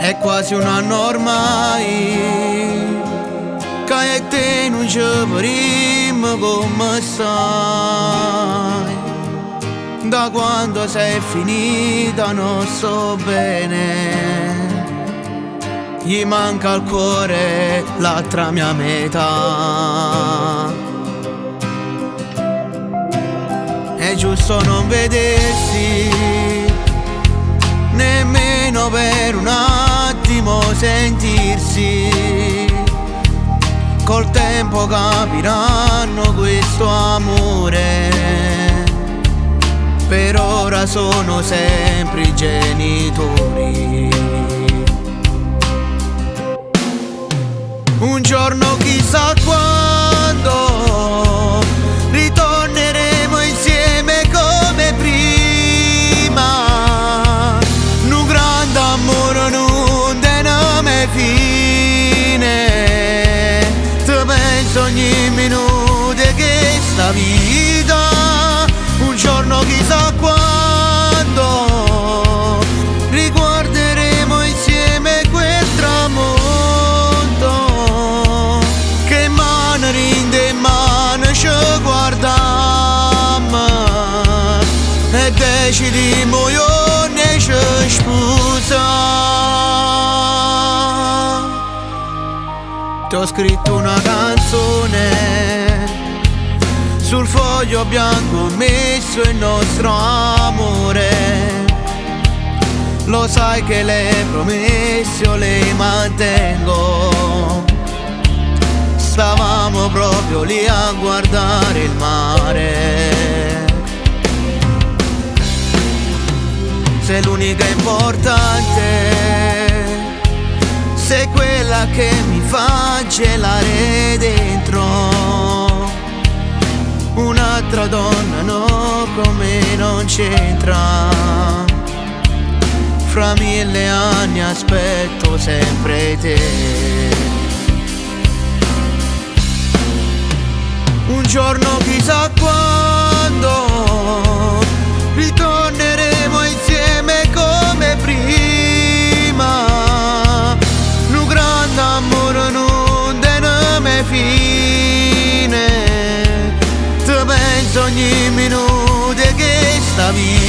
È quasi un anno ormai che e te non ci parliamo come stai. Da quando sei finita non so bene, gli manca al cuore l'altra mia metà. È giusto non vedersi, nemmeno per un attimo sentirsi. Col tempo capiranno questo amore, per ora sono sempre i genitori. Un giorno chissà quando ritorneremo insieme come prima. Un grande amore non tiene fine. Ti penso ogni minuto che sta vita. Un giorno chissà quando riguarderemo insieme quel tramonto che mano rinde mano ci guardammo e decidimmo io ne ci spusa. Ti ho scritto una canzone, sul foglio bianco ho messo il nostro amore. Lo sai che le promesse io le mantengo. Stavamo proprio lì a guardare il mare. Sei l'unica importante, sei quella che mi fa gelare dentro. Un'altra donna no, come non c'entra. Fra 1000 anni aspetto sempre te. Un giorno chissà quando ritorneremo insieme come prima. Un grande amore non tiene fine. Ti penso ogni minuto che sta via.